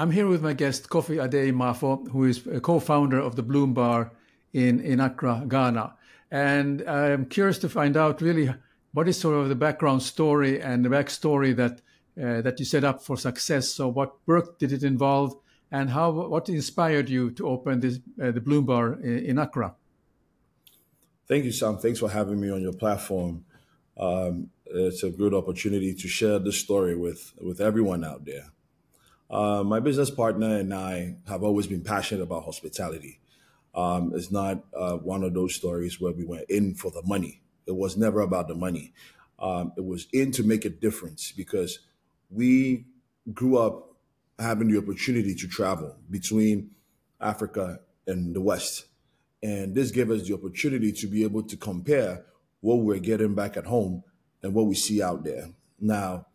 I'm here with my guest, Kofi Maafo, who is a co-founder of the Bloom Bar in Accra, Ghana. And I'm curious to find out really what is sort of the background story and the backstory that you set up for success. So what work did it involve, and what inspired you to open this the Bloom Bar in Accra? Thank you, Sam. Thanks for having me on your platform. It's a good opportunity to share this story with everyone out there. My business partner and I have always been passionate about hospitality. It's not one of those stories where we went in for the money. It was never about the money. It was in to make a difference because we grew up having the opportunity to travel between Africa and the West. And this gave us the opportunity to be able to compare what we're getting back at home and what we see out there. Now,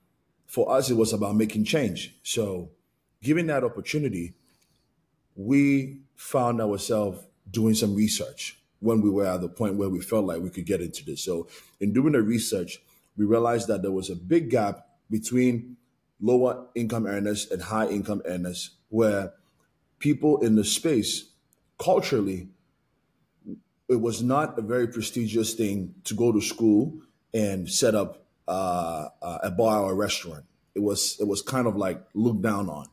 for us, it was about making change. So given that opportunity, we found ourselves doing some research when we were at the point where we felt like we could get into this. So in doing the research, we realized that there was a big gap between lower income earners and high income earners, where people in the space culturally, it was not a very prestigious thing to go to school and set up a bar or a restaurant. It was kind of like looked down on.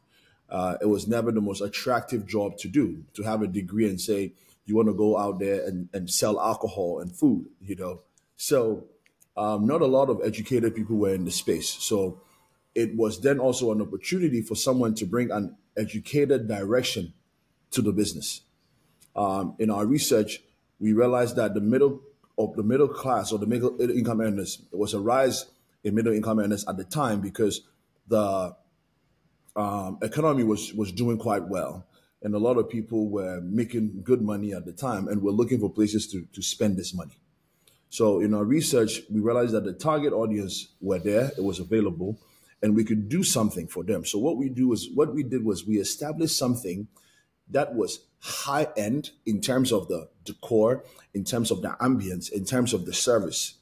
It was never the most attractive job to do, to have a degree and say you want to go out there and sell alcohol and food, you know. So not a lot of educated people were in the space. So it was then also an opportunity for someone to bring an educated direction to the business. In our research, we realized that the middle class or the middle income earners, there was a rise in middle income earners at the time because the economy was doing quite well, and a lot of people were making good money at the time and were looking for places to spend this money. So in our research, we realized that the target audience were there, it was available, and we could do something for them. So what we did was we established something that was high end in terms of the decor, in terms of the ambience, in terms of the service,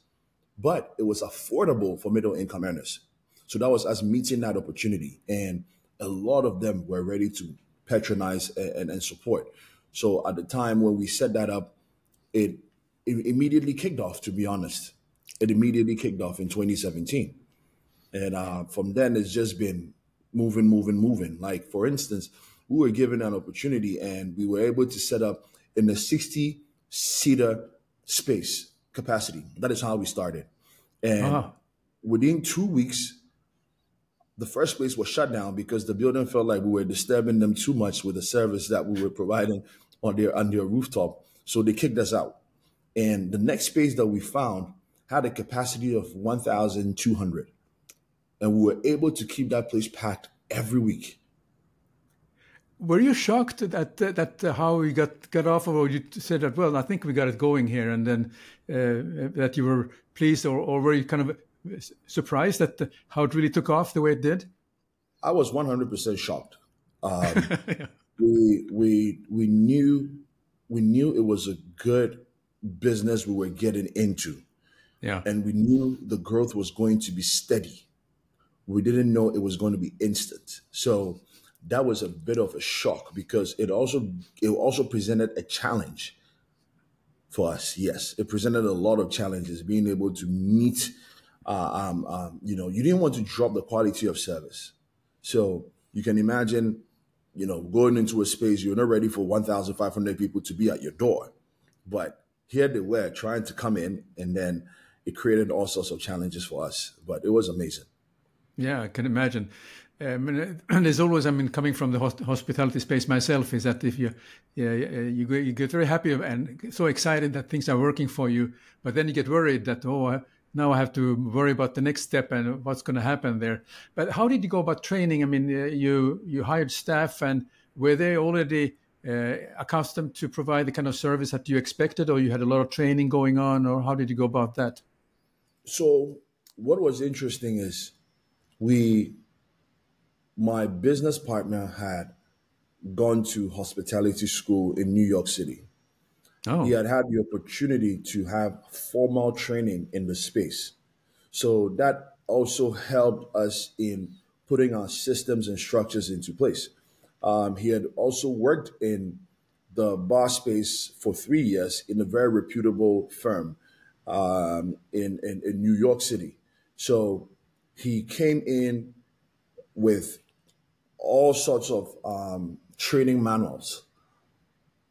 but it was affordable for middle income earners. So that was us meeting that opportunity, and a lot of them were ready to patronize and support. So at the time when we set that up, it immediately kicked off, to be honest. It immediately kicked off in 2017. And from then, it's just been moving. Like, for instance, we were given an opportunity and we were able to set up in a 60-seater space capacity. That is how we started. And within 2 weeks, the first place was shut down because the building felt like we were disturbing them too much with the service that we were providing on their rooftop. So they kicked us out. And the next space that we found had a capacity of 1,200. And we were able to keep that place packed every week. Were you shocked that how we got off, or you said that, well, I think we got it going here, and then that you were pleased, or were you kind of surprised at how it really took off the way it did? I was 100% shocked. Yeah. We knew it was a good business we were getting into. Yeah. And we knew the growth was going to be steady. We didn't know it was going to be instant. So that was a bit of a shock because it also presented a challenge for us. Yes, it presented a lot of challenges, being able to meet, you didn't want to drop the quality of service. So you can imagine, going into a space, you're not ready for 1,500 people to be at your door. But here they were trying to come in, and then it created all sorts of challenges for us. But it was amazing. Yeah, I can imagine. And there's always, coming from the hospitality space myself, is that if you get very happy and so excited that things are working for you, but then you get worried that, now I have to worry about the next step and what's going to happen there. But how did you go about training? You hired staff, and were they already accustomed to provide the kind of service that you expected, or you had a lot of training going on, or how did you go about that? So what was interesting is my business partner had gone to hospitality school in New York City. Oh. He had the opportunity to have formal training in the space. So that also helped us in putting our systems and structures into place. He had also worked in the bar space for 3 years in a very reputable firm in New York City. So he came in with all sorts of training manuals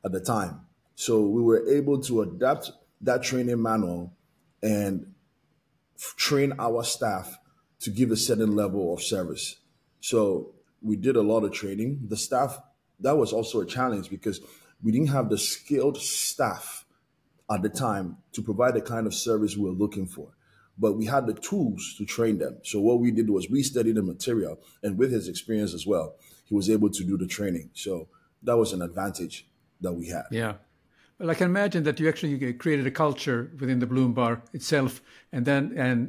at the time. So we were able to adapt that training manual and train our staff to give a certain level of service. So we did a lot of training. The staff, that was also a challenge because we didn't have the skilled staff at the time to provide the kind of service we were looking for. But we had the tools to train them. So what we did was we studied the material, and with his experience as well, he was able to do the training. So that was an advantage that we had. Yeah. Well, I can imagine that you actually created a culture within the Bloom Bar itself, and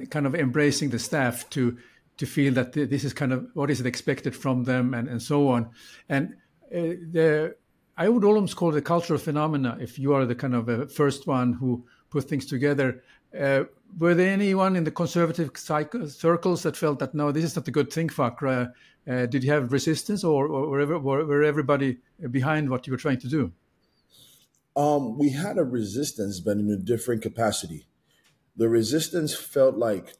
kind of embracing the staff to feel that this is kind of what is expected from them, and so on. And I would almost call it a cultural phenomena if you are the kind of first one who put things together. Were there anyone in the conservative circles that felt that, no, this is not a good thing for Accra? Did you have resistance, or were everybody behind what you were trying to do? We had a resistance, but in a different capacity. The resistance felt like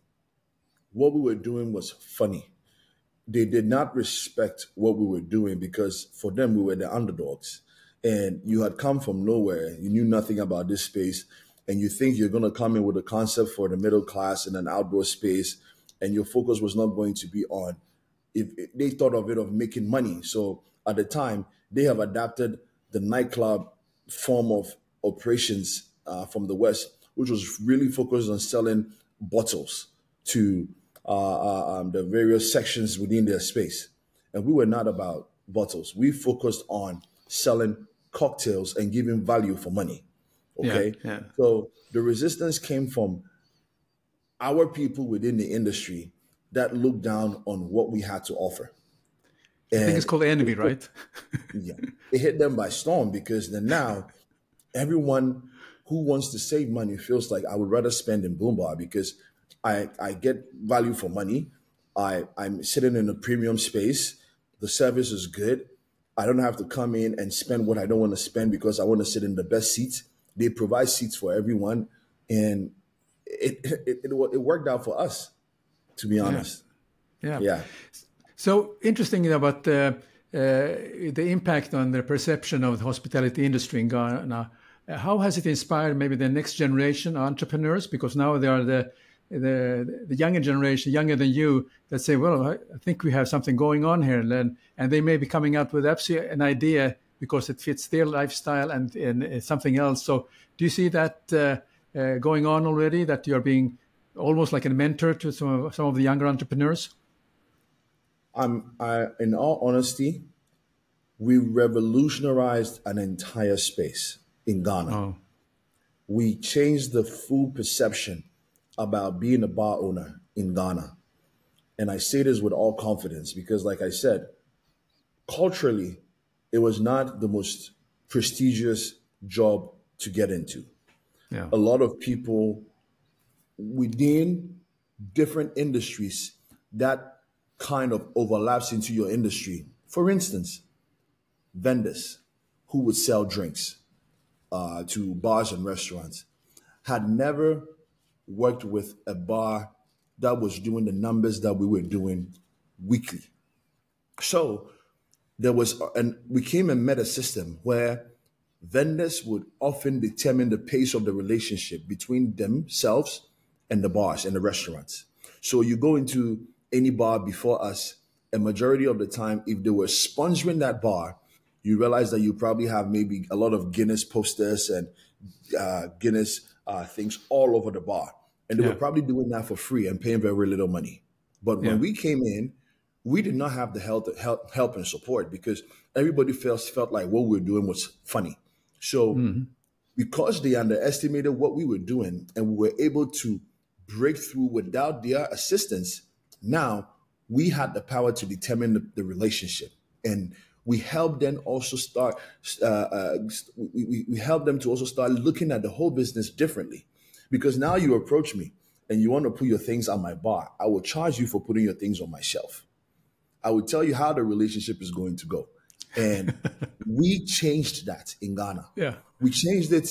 what we were doing was funny. They did not respect what we were doing because for them, we were the underdogs. And you had come from nowhere. You knew nothing about this space. And you think you're going to come in with a concept for the middle class in an outdoor space. And your focus was not going to be on, if they thought of it of making money. So at the time, they have adapted the nightclub form of operations from the West, which was really focused on selling bottles to the various sections within their space. And we were not about bottles. We focused on selling cocktails and giving value for money. Okay. Yeah, yeah. So the resistance came from our people within the industry that looked down on what we had to offer. And I think it's called envy, right? Yeah. It hit them by storm because then now everyone who wants to save money feels like I would rather spend in Bloom Bar because I get value for money. I'm sitting in a premium space. The service is good. I don't have to come in and spend what I don't want to spend because I want to sit in the best seats. They provide seats for everyone. And it worked out for us, to be honest. Yeah. So interesting about the impact on the perception of the hospitality industry in Ghana. How has it inspired maybe the next generation entrepreneurs? Because now they are the younger generation, younger than you, that say, well, I think we have something going on here. And they may be coming out with absolutely an idea because it fits their lifestyle and something else. So do you see that going on already, that you're being almost like a mentor to some of the younger entrepreneurs? In all honesty, we revolutionized an entire space in Ghana. Oh. We changed the full perception about being a bar owner in Ghana. And I say this with all confidence because, like I said, culturally, it was not the most prestigious job to get into. Yeah. A lot of people within different industries, that kind of overlaps into your industry. For instance, vendors who would sell drinks to bars and restaurants had never worked with a bar that was doing the numbers that we were doing weekly. So we came and met a system where vendors would often determine the pace of the relationship between themselves and the bars and the restaurants. So you go into any bar before us, a majority of the time, if they were sponsoring that bar, you realize that you probably have maybe a lot of Guinness posters and Guinness things all over the bar. And they were probably doing that for free and paying very little money. But when we came in, we did not have the help and support because everybody felt like what we were doing was funny. So because they underestimated what we were doing and we were able to break through without their assistance, now we had the power to determine the relationship. And we helped them also start, we helped them to also start looking at the whole business differently. Because now you approach me and you want to put your things on my bar, I will charge you for putting your things on my shelf. I will tell you how the relationship is going to go. And we changed that in Ghana. Yeah. We changed it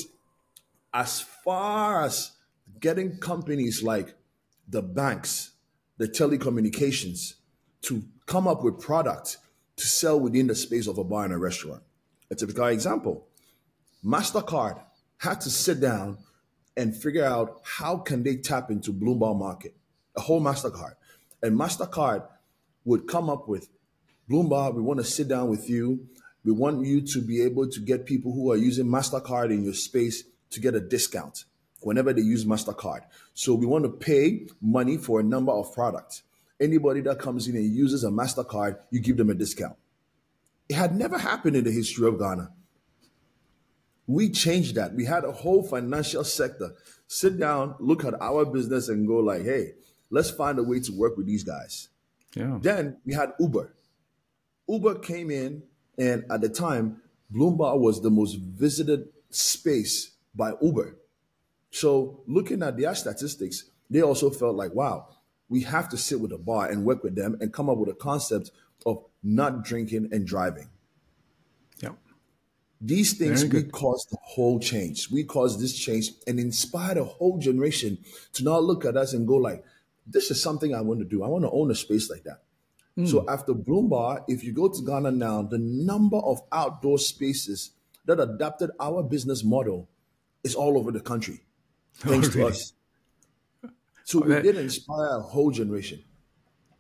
as far as getting companies like the banks, the telecommunications to come up with product to sell within the space of a bar and a restaurant. A typical example, MasterCard had to sit down and figure out how can they tap into Bloomberg market, a whole MasterCard. And MasterCard would come up with, Bloomberg, we want to sit down with you. We want you to be able to get people who are using MasterCard in your space to get a discount whenever they use MasterCard. So we want to pay money for a number of products. Anybody that comes in and uses a MasterCard, you give them a discount. It had never happened in the history of Ghana. We changed that. We had a whole financial sector sit down, look at our business and go like, hey, let's find a way to work with these guys. Yeah. Then we had Uber. Uber came in, and at the time, Bloomberg was the most visited space by Uber. So looking at their statistics, they also felt like, wow, we have to sit with a bar and work with them and come up with a concept of not drinking and driving. Yeah. These things, we caused the whole change. We caused this change and inspired a whole generation to now look at us and go like, this is something I want to do. I want to own a space like that. So after Bloomberg, if you go to Ghana now, the number of outdoor spaces that adapted our business model is all over the country, thanks to us. So we did inspire a whole generation.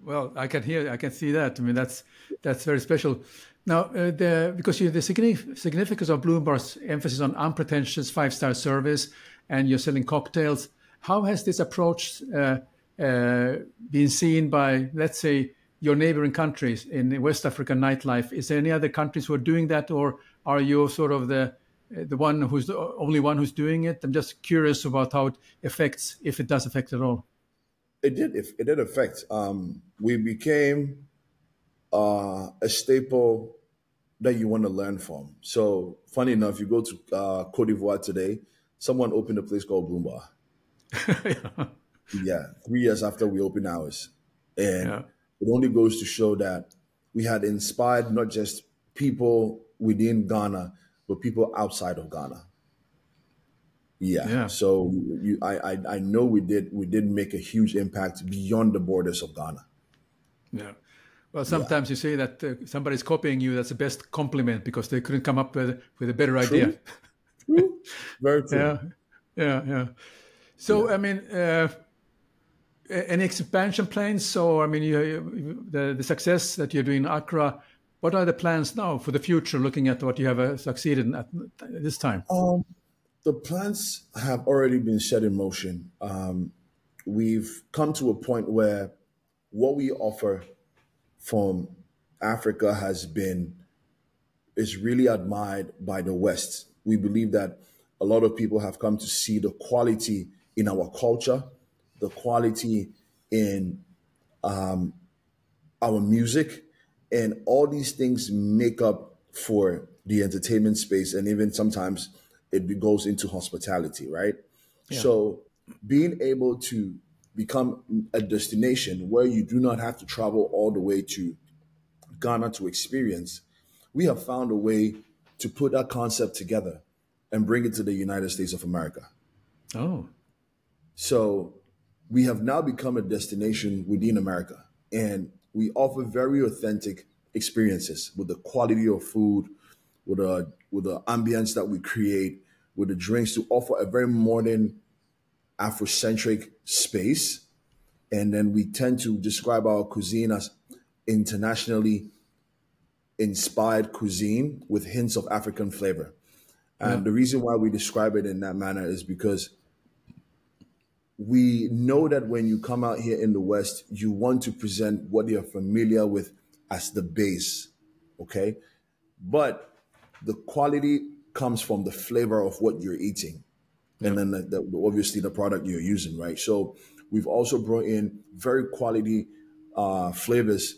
Well, I can see that. I mean, that's very special. Now, because the significance of Bloomberg's emphasis on unpretentious 5-star service, and you're selling cocktails, how has this approach been seen by, let's say, your neighboring countries in West African nightlife? Is there any other countries who are doing that, or are you sort of the one who's the only one who's doing it? I'm just curious about how it affects, if it does affect at all. It did affect. We became a staple that you want to learn from. So funny enough, you go to Cote d'Ivoire today, someone opened a place called Bloomberg. Yeah, 3 years after we opened ours. And it only goes to show that we had inspired not just people within Ghana, but people outside of Ghana. Yeah. So I know we did make a huge impact beyond the borders of Ghana. Yeah. Well, sometimes you say that somebody's copying you. That's the best compliment because they couldn't come up with a better idea. True. Very true. Yeah. So, I mean, any expansion plans? So, I mean, the success that you're doing in Accra, what are the plans now for the future, looking at what you have succeeded at this time? The plans have already been set in motion. We've come to a point where what we offer from Africa is really admired by the West. We believe that a lot of people have come to see the quality in our culture, the quality in our music, and all these things make up for the entertainment space, and even sometimes it goes into hospitality, right? Yeah. So being able to become a destination where you do not have to travel all the way to Ghana to experience, we have found a way to put that concept together and bring it to the United States of America. Oh. So we have now become a destination within America, and we offer very authentic experiences with the quality of food, with the ambience that we create, with the drinks, to offer a very modern Afrocentric space. And then we tend to describe our cuisine as internationally inspired cuisine with hints of African flavor. And the reason why we describe it in that manner is because we know that when you come out here in the West, you want to present what you're familiar with as the base, okay? But the quality comes from the flavor of what you're eating. And then obviously the product you're using, right? So we've also brought in very quality flavors,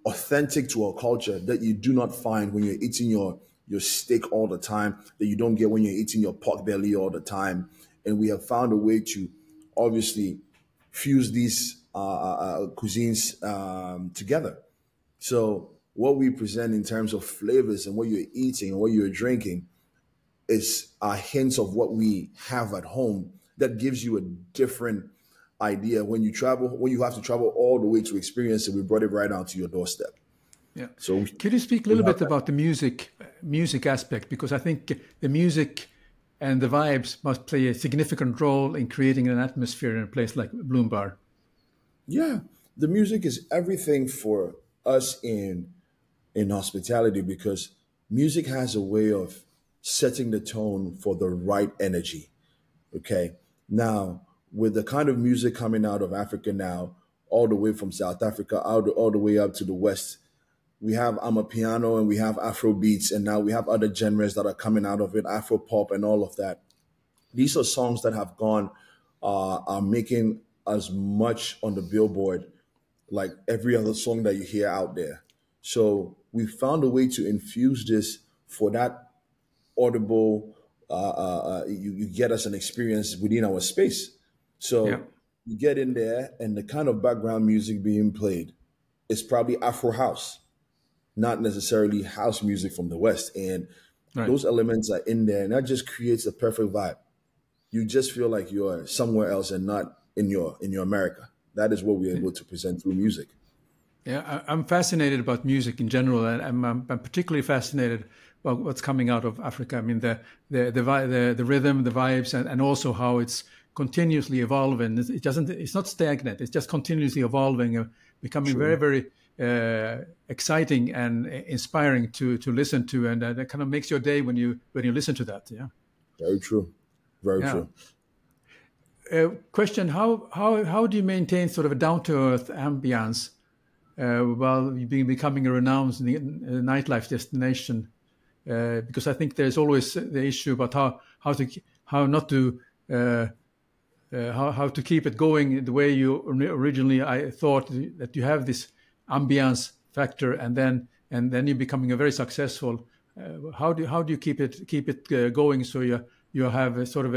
authentic to our culture, that you do not find when you're eating your steak all the time, that you don't get when you're eating your pork belly all the time. And we have found a way to obviously fuse these cuisines together. So what we present in terms of flavors and what you're eating and what you're drinking is a hint of what we have at home that gives you a different idea when you travel, when you have to travel all the way to experience it. We brought it right out to your doorstep. Yeah. So could you speak a little bit about the music aspect? Because I think the music and the vibes must play a significant role in creating an atmosphere in a place like Bloom Bar. yeah, the music is everything for us in hospitality because music has a way of setting the tone for the right energy. Okay. Now, with the kind of music coming out of Africa now, all the way from South Africa, all the way up to the West, we have Amapiano and we have Afro beats, and now we have other genres that are coming out of it, Afro pop and all of that. These are songs that have gone, are making as much on the billboard like every other song that you hear out there. So we found a way to infuse this for that audible, you get us an experience within our space. Yeah. So you get in there, and the kind of background music being played is probably Afro house, not necessarily house music from the West. And Right. those elements are in there, and that just creates the perfect vibe. You just feel like you're somewhere else and not in your America. That is what we're able to present through music. Yeah, I'm fascinated about music in general, and I'm particularly fascinated about what's coming out of Africa. I mean, the rhythm, the vibes, and also how it's continuously evolving. It's not stagnant. It's just continuously evolving, becoming True. very, very exciting and inspiring to listen to, and that kind of makes your day when you listen to that. Yeah. Very true. Very Yeah. true. Question: How do you maintain sort of a down to earth ambiance while you becoming a renowned nightlife destination? Because I think there's always the issue about how to keep it going the way you originally I thought, that you have this ambiance factor, and then you're becoming a very successful. How do you keep it going so you have a sort of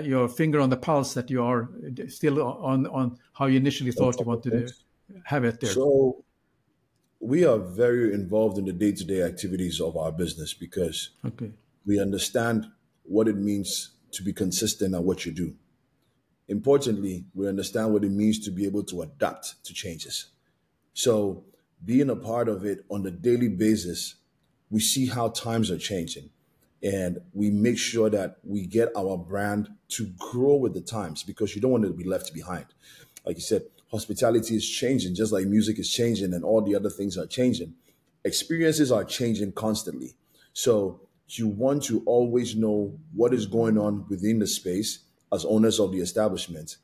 your finger on the pulse, that you are still on how you initially thought you wanted to have it there? So we are very involved in the day-to-day activities of our business because Okay. we understand what it means to be consistent at what you do. Importantly, we understand what it means to be able to adapt to changes. So being a part of it on a daily basis, we see how times are changing, and we make sure that we get our brand to grow with the times, because you don't want it to be left behind. Like you said, hospitality is changing, just like music is changing and all the other things are changing. Experiences are changing constantly. So you want to always know what is going on within the space as owners of the establishment,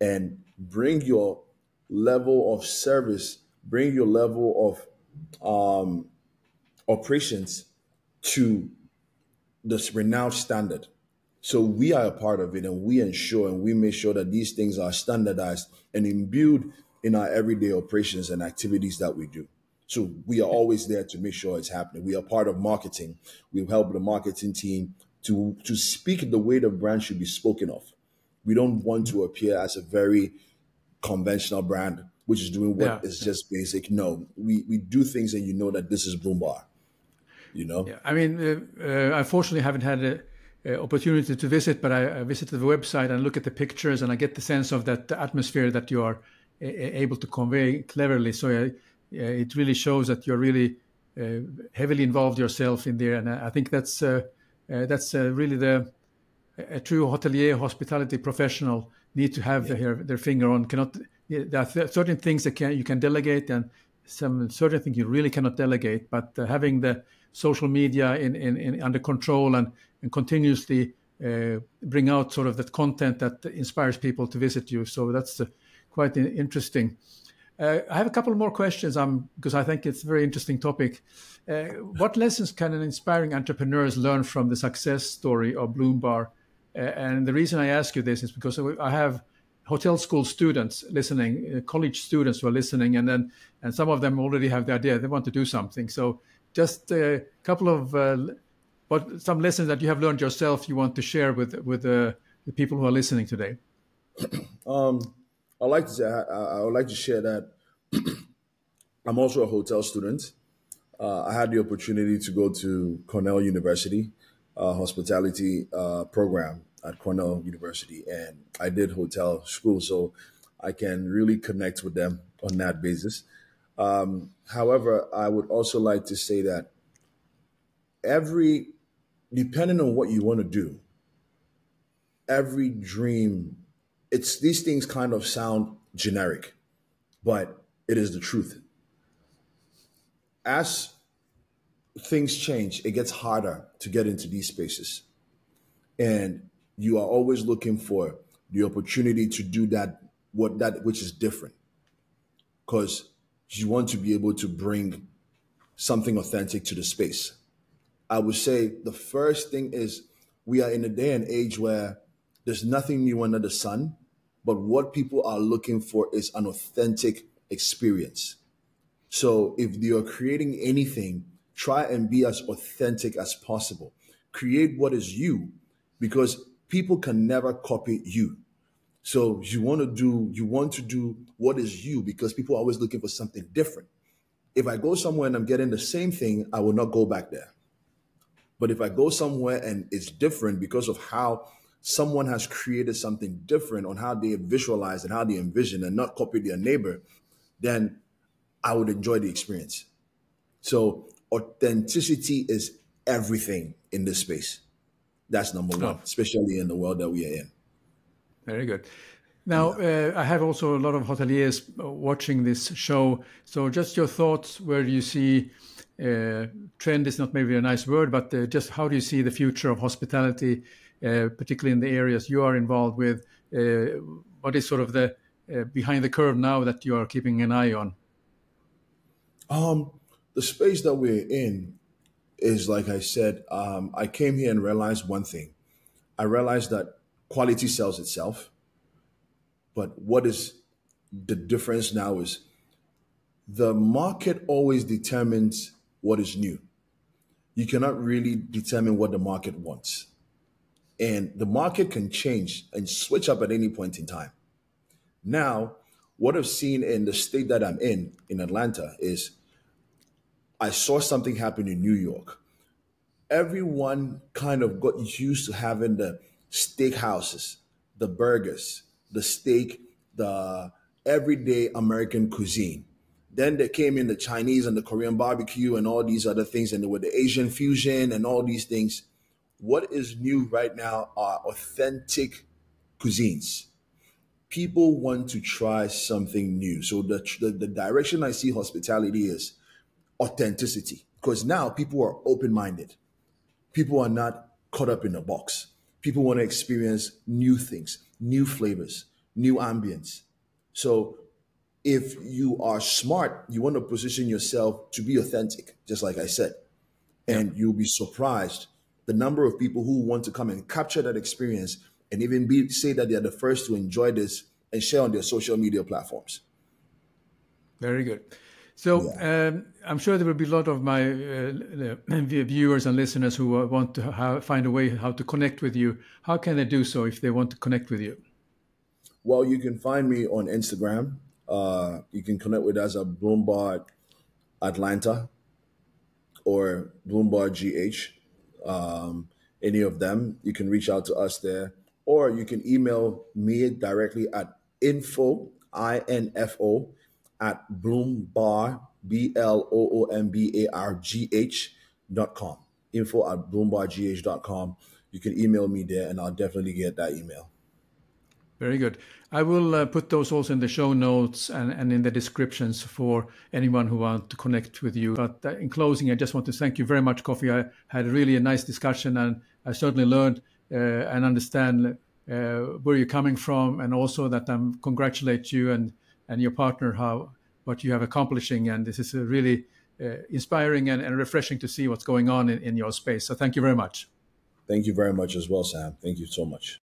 and bring your level of service, bring your level of operations to this renowned standard. So we are a part of it, and we ensure and we make sure that these things are standardized and imbued in our everyday operations and activities that we do. So we are always there to make sure it's happening. We are part of marketing. We help the marketing team to speak the way the brand should be spoken of. We don't want to appear as a very conventional brand, which is doing what is just basic. No, we do things, and you know that this is Bloom Bar. You know? Yeah, I mean, I fortunately haven't had an opportunity to visit, but I visited the website and look at the pictures, and I get the sense of that atmosphere that you are able to convey cleverly. So it really shows that you're really heavily involved yourself in there, and I think that's really a true hotelier, hospitality professional need to have their finger on. There are certain things that you can delegate, and some certain things you really cannot delegate. But having the social media in under control and continuously bring out sort of that content that inspires people to visit you. So that's quite interesting. I have a couple more questions because I think it's a very interesting topic. What lessons can an inspiring entrepreneurs learn from the success story of Bloom Bar? And the reason I ask you this is because I have hotel school students listening, college students who are listening, and some of them already have the idea they want to do something. So just a couple of some lessons that you have learned yourself you want to share with the people who are listening today. I would like to share that I'm also a hotel student. I had the opportunity to go to Cornell University, hospitality program at Cornell University, and I did hotel school, so I can really connect with them on that basis. However, I would also like to say that every, depending on what you want to do, every dream, it's these things kind of sound generic, but it is the truth. As things change, it gets harder to get into these spaces. And you are always looking for the opportunity to do that which is different. Because you want to be able to bring something authentic to the space. I would say the first thing is we are in a day and age where there's nothing new under the sun, but what people are looking for is an authentic experience. So if you're creating anything, try and be as authentic as possible. Create what is you, because people can never copy you. So you want to do what is you, because people are always looking for something different. If I go somewhere and I'm getting the same thing, I will not go back there. But if I go somewhere and it's different because of how someone has created something different on how they visualize and how they envision and not copy their neighbor, then I would enjoy the experience. So authenticity is everything in this space. That's number one, Oh, especially in the world that we are in. very good. Now, I have also a lot of hoteliers watching this show. So just your thoughts, where do you see, trend is not maybe a nice word, but just how do you see the future of hospitality, particularly in the areas you are involved with? What is sort of the behind the curve now that you are keeping an eye on? The space that we're in is, like I said, I came here and realized one thing. I realized that quality sells itself. But what is the difference now is the market always determines what is new. You cannot really determine what the market wants. And the market can change and switch up at any point in time. Now, what I've seen in the state that I'm in Atlanta, is I saw something happen in New York. Everyone kind of got used to having the steakhouses, the burgers, the steak, the everyday American cuisine. Then there came in the Chinese and the Korean barbecue and all these other things, and with the Asian fusion and all these things. What is new right now are authentic cuisines. People want to try something new. So the direction I see hospitality is authenticity, because now people are open-minded. People are not caught up in a box. People want to experience new things, new flavors, new ambience. So if you are smart, you want to position yourself to be authentic, just like I said. Yeah. And you'll be surprised the number of people who want to come and capture that experience and even say that they're the first to enjoy this and share on their social media platforms. Very good. So Yeah. I'm sure there will be a lot of my viewers and listeners who want to find a way how to connect with you. How can they do so if they want to connect with you? Well, you can find me on Instagram. You can connect with us at Bloomberg Atlanta or Bloomberg GH. Any of them, you can reach out to us there, or you can email me directly at info at bloombargh, BLOOMBARGH.com. Info at bloomberggh.com. You can email me there and I'll definitely get that email. Very good. I will put those also in the show notes and in the descriptions for anyone who wants to connect with you. But in closing, I just want to thank you very much, Kofi. I had really a nice discussion, and I certainly learned and understand where you're coming from, and also that I congratulate you and your partner what you have accomplishing. And this is really inspiring and refreshing to see what's going on in your space. So thank you very much. Thank you very much as well, Sam. Thank you so much.